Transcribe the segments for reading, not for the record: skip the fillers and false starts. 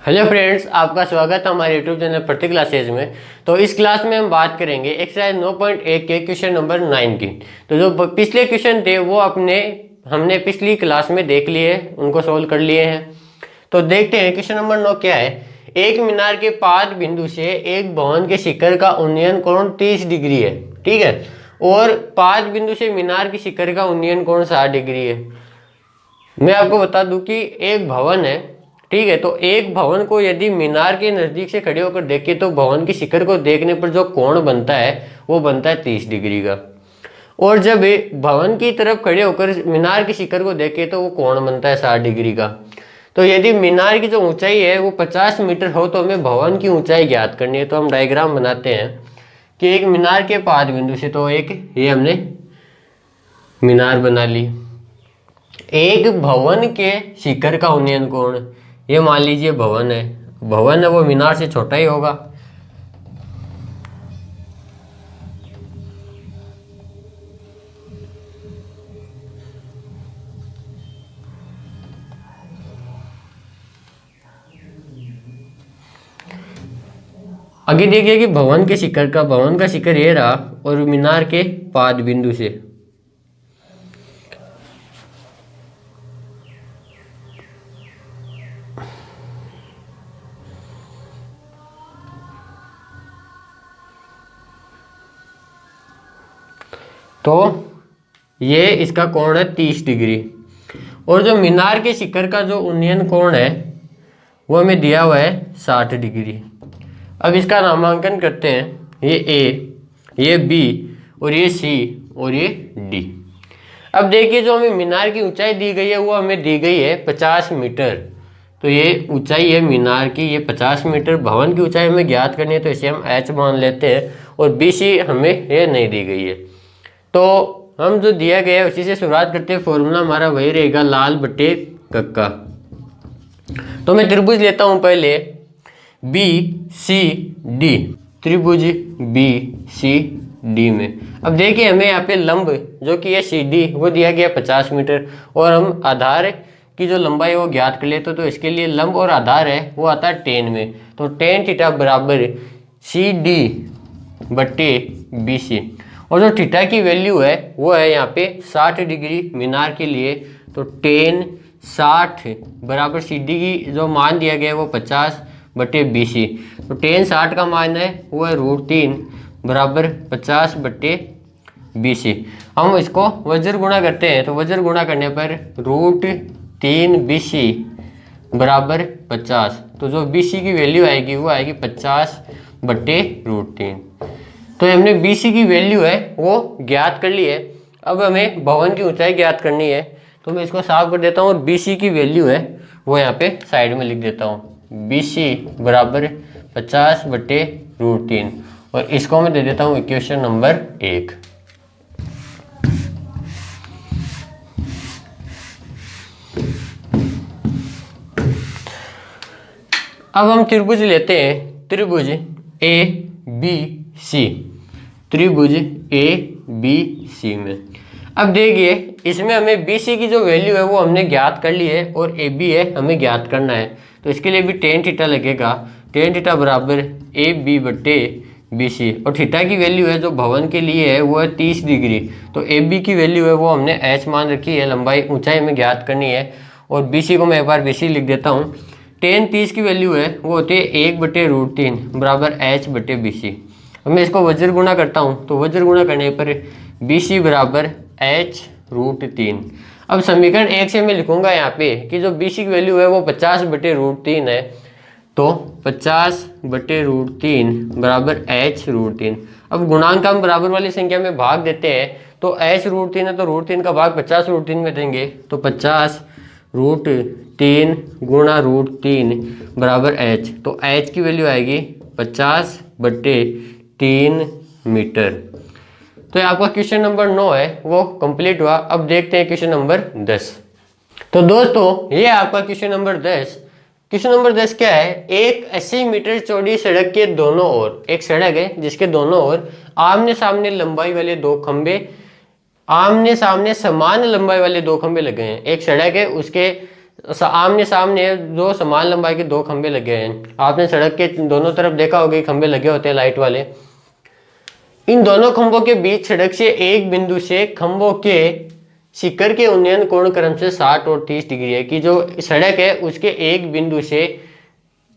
Hello friends, आपका स्वागत है हमारे यूट्यूब चैनल प्रति क्लासेज में। तो इस क्लास में हम बात करेंगे एक्सरसाइज 9.1 के क्वेश्चन नंबर 9 की। तो जो पिछले क्वेश्चन थे वो हमने पिछली क्लास में देख लिए, उनको सोल्व कर लिए हैं। तो देखते हैं क्वेश्चन नंबर 9 क्या है। एक मीनार के पाद बिंदु से एक भवन के शिखर का उन्नयन कोण 30 डिग्री है, ठीक है। और पाद बिंदु से मीनार की शिखर का उन्नयन कोण 60 डिग्री है। मैं आपको बता दूं कि एक भवन है, ठीक है। तो एक भवन को यदि मीनार के नजदीक से खड़े होकर देखे तो भवन की शिखर को देखने पर जो कोण बनता है वो बनता है 30 डिग्री का। और जब भवन की तरफ खड़े होकर मीनार की शिखर को देखे तो वो कोण बनता है 60 डिग्री का। तो यदि मीनार की जो ऊंचाई है वो 50 मीटर हो तो हमें भवन की ऊंचाई ज्ञात करनी है। तो हम डायग्राम बनाते हैं कि एक मीनार के पाद बिंदु से, तो एक ये हमने मीनार बना ली। एक भवन के शिखर का उन्नयन कोण, ये मान लीजिए भवन है वो मीनार से छोटा ही होगा। आगे देखिए कि भवन का शिखर ये रहा और मीनार के पाद बिंदु से तो ये इसका कोण है 30 डिग्री। और जो मीनार के शिखर का जो उन्नयन कोण है वो हमें दिया हुआ है 60 डिग्री। अब इसका नामांकन करते हैं, ये ए, ये बी और ये सी और ये डी। अब देखिए जो हमें मीनार की ऊंचाई दी गई है वो हमें दी गई है 50 मीटर। तो ये ऊंचाई है मीनार की, ये 50 मीटर। भवन की ऊंचाई हमें ज्ञात करनी है तो इसे हम एच मान लेते हैं। और बी सी हमें ये नहीं दी गई है। तो हम जो दिया गया है उसी से शुरुआत करते हैं। फॉर्मूला हमारा वही रहेगा, लाल बटे कक्का। तो मैं त्रिभुज लेता हूं पहले, बी सी डी, त्रिभुज बी सी डी में। अब देखिए हमें यहाँ पे लंब जो कि है सी डी वो दिया गया 50 मीटर और हम आधार की जो लंबाई है वो ज्ञात कर लेते। तो इसके लिए लंब और आधार है वो आता है टेन में। तो टेन थीटा बराबर सी डी बटे बी सी। और जो थीटा की वैल्यू है वो है यहाँ पे 60 डिग्री मीनार के लिए। तो टेन 60 बराबर सी डी की जो मान दिया गया है वो 50 बटे बी सी। तो टेन 60 का मान है वो है √3 बराबर 50 बटे बी सी। हम इसको वज्र गुणा करते हैं तो वज्र गुणा करने पर √3 बी सी बराबर 50। तो जो बी सी की वैल्यू आएगी वो आएगी 50 बटे √3। तो हमने बी सी की वैल्यू है वो ज्ञात कर ली है। अब हमें भवन की ऊंचाई ज्ञात करनी है। तो मैं इसको साफ कर देता हूँ और बी सी की वैल्यू है वो यहाँ पे साइड में लिख देता हूँ। बी सी बराबर 50 बटे √3 और इसको मैं दे देता हूँ इक्वेशन नंबर 1। अब हम त्रिभुज लेते हैं, त्रिभुज ए बी सी, त्रिभुज ए बी सी में। अब देखिए इसमें हमें बी सी की जो वैल्यू है वो हमने ज्ञात कर ली है और ए बी है हमें ज्ञात करना है। तो इसके लिए भी टेन थीटा लगेगा। टेन थीटा बराबर ए बी बटे बी सी। और थीटा की वैल्यू है जो भवन के लिए है वो है 30 डिग्री। तो ए बी की वैल्यू है वो हमने एच मान रखी है, लंबाई ऊंचाई हमें ज्ञात करनी है। और बी सी को मैं एक बार बी सी लिख देता हूँ। टेन 30 की वैल्यू है वो होती है 1 बटे √3 बराबर एच बटे बी सी। मैं इसको वज्र गुणा करता हूँ तो वज्र गुणा करने पर बी सी बराबर एच √3। अब समीकरण 1 से मैं लिखूंगा यहाँ पे कि जो बी सी की वैल्यू है वो 50 बटे √3 है। तो 50 बटे √3 बराबर एच √3। अब गुणांक हम बराबर वाली संख्या में भाग देते हैं। तो एच √3 है तो √3 का भाग 50 √3 में देंगे। तो 50 √3 गुणा √3 बराबर एच। तो एच की वैल्यू आएगी 50 बटे 3 मीटर। तो आपका क्वेश्चन नंबर 9 है वो कंप्लीट हुआ। अब देखते हैं क्वेश्चन नंबर 10। तो दोस्तों ये आपका क्वेश्चन नंबर 10। क्वेश्चन नंबर 10 क्या है। एक 80 मीटर चौड़ी सड़क के दोनों ओर, एक सड़क है जिसके दोनों ओर आमने सामने लंबाई वाले दो खंबे, आमने सामने समान लंबाई वाले दो खंबे लगे हैं। एक सड़क है उसके आमने सामने दो समान लंबाई के दो खंबे लगे हैं। आपने सड़क के दोनों तरफ देखा होगा खंबे लगे होते हैं लाइट वाले। इन दोनों खंभों के बीच सड़क से एक बिंदु से खंभों के शिखर के उन्नयन कोण क्रम से 60 और 30 डिग्री है। कि जो सड़क है उसके एक बिंदु से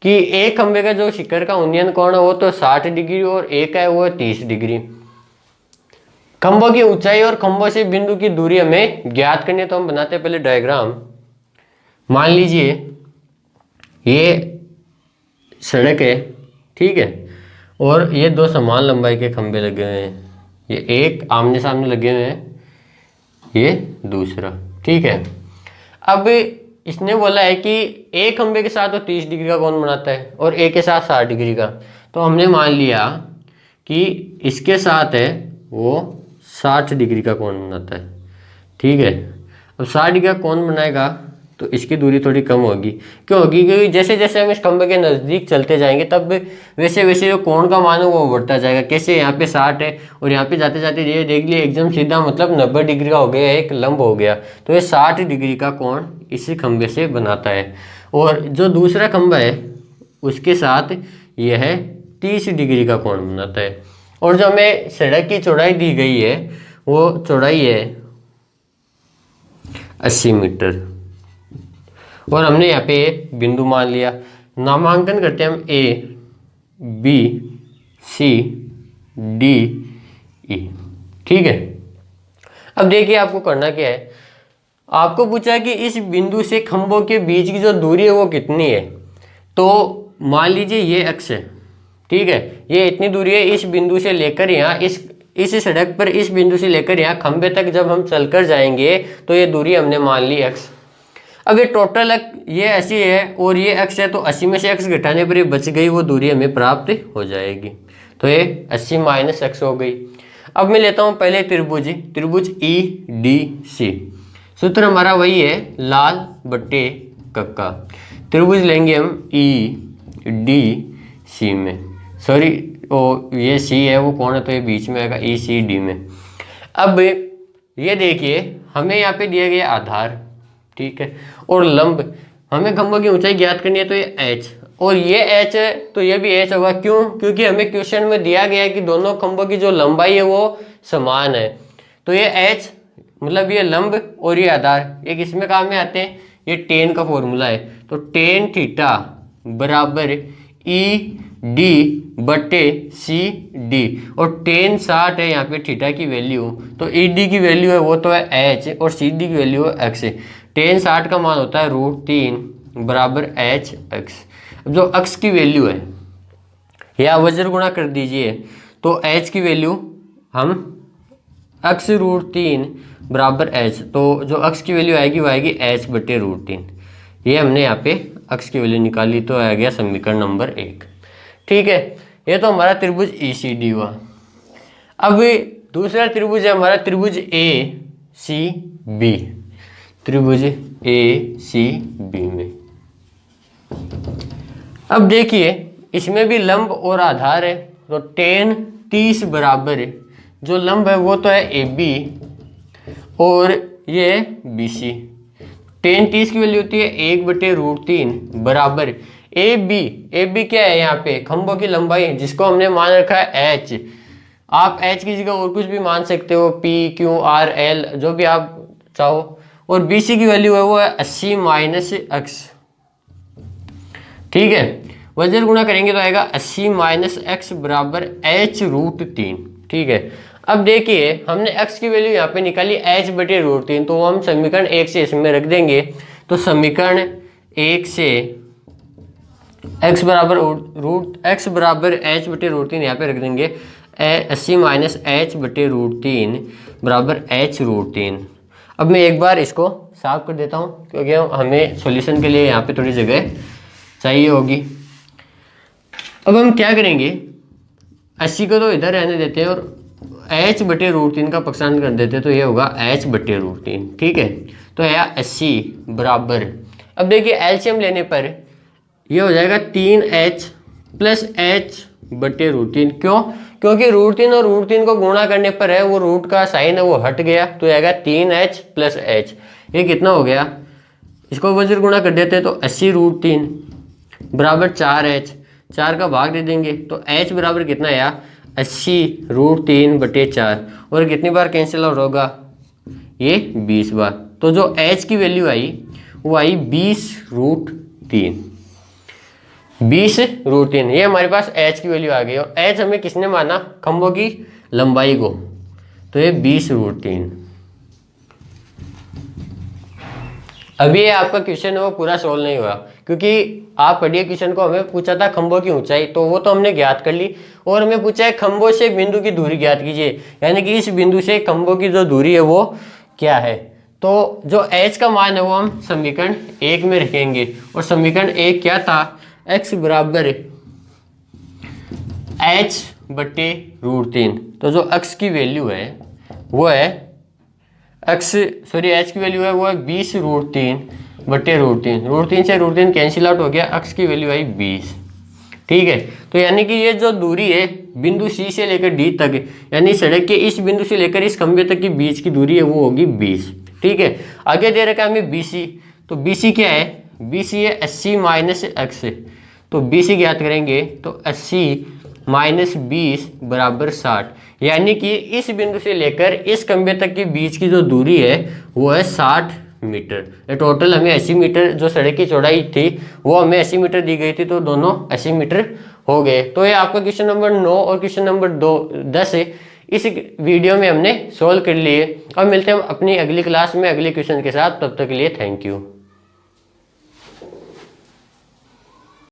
कि एक खंबे का जो शिखर का उन्नयन कोण है वो तो 60 डिग्री और एक है वो 30 डिग्री। खंभों की ऊंचाई और खंभों से बिंदु की दूरी हमें ज्ञात करनी है। तो हम बनाते हैं पहले डायग्राम। मान लीजिए ये सड़क है, ठीक है, और ये दो समान लंबाई के खंबे लगे हुए हैं। ये एक आमने सामने लगे हुए हैं, ये दूसरा, ठीक है। अब इसने बोला है कि एक खंबे के साथ वो 30 डिग्री का कोण बनाता है और एक के साथ 60 डिग्री का। तो हमने मान लिया कि इसके साथ है वो 60 डिग्री का कोण बनाता है, ठीक है। अब 60 डिग्री का कोण बनाएगा तो इसकी दूरी थोड़ी कम होगी। क्यों होगी? क्योंकि जैसे जैसे हम इस खंबे के नज़दीक चलते जाएंगे तब वैसे वैसे जो कोण का मान है वो बढ़ता जाएगा। कैसे? यहाँ पे 60 है और यहाँ पे जाते जाते ये देख लिए एकदम सीधा मतलब 90 डिग्री का हो गया, एक लंब हो गया। तो ये 60 डिग्री का कोण इसी खंबे से बनाता है। और जो दूसरा खंबा है उसके साथ यह 30 डिग्री का कोण बनाता है। और जो हमें सड़क की चौड़ाई दी गई है वो चौड़ाई है 80 मीटर। और हमने यहाँ पे बिंदु मान लिया। नामांकन करते हैं हम ए, बी, सी, डी, ई, ठीक है। अब देखिए आपको करना क्या है। आपको पूछा है कि इस बिंदु से खंभों के बीच की जो दूरी है वो कितनी है। तो मान लीजिए ये अक्ष है, ठीक है, ये इतनी दूरी है इस बिंदु से लेकर यहाँ इस सड़क पर इस बिंदु से लेकर यहाँ खंबे तक जब हम चलकर जाएंगे तो ये दूरी हमने मान ली x। अब ये टोटल ये 80 है और ये x है, तो 80 में से x घटाने पर ये बच गई वो दूरी हमें प्राप्त हो जाएगी। तो ये 80 माइनस x हो गई। अब मैं लेता हूँ पहले त्रिभुज EDC। सूत्र हमारा वही है लाल बट्टे कक्का। त्रिभुज लेंगे हम EDC में, सॉरी ये C है वो कौन है तो ये बीच में आएगा ECD में। अब ये देखिए हमें यहाँ पे दिया गया आधार, ठीक है, और लंब। हमें खंभों की ऊंचाई ज्ञात करनी है तो ये h, और ये h है तो ये भी h होगा। क्यों? क्योंकि हमें क्वेश्चन में दिया गया है कि दोनों खंभों की जो लंबाई है वो समान है। तो ये h मतलब ये लंब और ये आधार ये किस में काम में आते हैं? ये टेन का फॉर्मूला है। तो टेन थीटा बराबर ED बट्टे CD, और टेन 60 है यहाँ पे थीटा की वैल्यू, तो ED की वैल्यू है वो तो है h और CD की वैल्यू है x। टेन 60 का मान होता है √3 बराबर HX। अब जो x की वैल्यू है या वज्र गुणा कर दीजिए तो h की वैल्यू हम x √3 बराबर h, तो जो x की वैल्यू आएगी वो आएगी h बटे √3। ये हमने यहाँ पे x की वैल्यू निकाली तो आ गया समीकरण नंबर 1, ठीक है। ये तो हमारा त्रिभुज ECD हुआ। अब दूसरा त्रिभुज है हमारा त्रिभुज ACB। त्रिभुज ACB में अब देखिए इसमें भी लंब और आधार है। तो टेन 30 बराबर है, जो लंब है वो तो है AB और ये BC। टेन 30 की वैल्यू होती है 1 बटे √3 बराबर AB क्या है? यहाँ पे खंभों की लंबाई है जिसको हमने मान रखा है h। आप h की जगह और कुछ भी मान सकते हो, P, Q, R, L जो भी आप चाहो। और BC की वैल्यू है वो है 80 माइनस x, ठीक है। वज्र गुणा करेंगे तो आएगा 80 माइनस x बराबर h √3, ठीक है। अब देखिए हमने x की वैल्यू यहाँ पे निकाली h बटे √3, तो हम समीकरण 1 से इसमें रख देंगे। तो समीकरण 1 से x बराबर h बटे √3 यहाँ पे रख देंगे। 80 माइनस h बटे √3 बराबर h √3। अब मैं एक बार इसको साफ कर देता हूँ क्योंकि हमें सॉल्यूशन के लिए यहाँ पे थोड़ी जगह चाहिए होगी। अब हम क्या करेंगे, 80 को तो इधर रहने देते हैं और h बटे √3 का पक्षांतर कर देते हैं, तो ये होगा h बटे √3, ठीक है। तो है 80 बराबर, अब देखिए एलसीएम लेने पर ये हो जाएगा 3h प्लस h बटे √3। क्यों? क्योंकि √3 और √3 को गुणा करने पर है वो रूट का साइन है वो हट गया, तो आएगा 3h प्लस h। ये कितना हो गया? इसको वज्र गुणा कर देते हैं तो 80√3 बराबर 4h, 4 का भाग दे देंगे तो h बराबर कितना आया 80√3/4 और कितनी बार कैंसिल आउट होगा ये 20 बार। तो जो h की वैल्यू आई वो आई 20√3, 20√3। ये हमारे पास h की वैल्यू आ गई और h हमें किसने माना खंभों की लंबाई को, तो ये 20√3। अभी ये आपका क्वेश्चन है वो पूरा सोल्व नहीं हुआ क्योंकि आप पढ़िए क्वेश्चन को, हमें पूछा था खंभों की ऊंचाई, तो वो तो हमने ज्ञात कर ली और हमें पूछा है खंभों से बिंदु की दूरी ज्ञात कीजिए, यानी कि इस बिंदु से खंभों की जो दूरी है वो क्या है। तो जो h का मान है वो हम समीकरण 1 में रखेंगे और समीकरण 1 क्या था, x बराबर h/√3। तो जो x की वैल्यू है वो है h की वैल्यू है वो है 20√3/√3। √3 से √3 कैंसिल आउट हो गया, x की वैल्यू आई 20। ठीक है, तो यानी कि ये जो दूरी है बिंदु C से लेकर D तक, यानी सड़क के इस बिंदु से लेकर इस खंभे तक की बीच की दूरी है वो होगी 20। ठीक है, आगे दे रखा है हमें BC, तो BC क्या है, BC है 80 - x। तो BC ज्ञात करेंगे तो 80 - 20 बराबर 60, यानी कि इस बिंदु से लेकर इस खंभे तक के बीच की जो दूरी है वो है 60 मीटर। ये टोटल हमें 80 मीटर जो सड़क की चौड़ाई थी वो हमें 80 मीटर दी गई थी, तो दोनों 80 मीटर हो गए। तो ये आपका क्वेश्चन नंबर 9 और क्वेश्चन नंबर 10 है, इस वीडियो में हमने सोल्व कर लिए। अब मिलते हैं हम अपनी अगली क्लास में अगले क्वेश्चन के साथ, तब तक के लिए थैंक यू।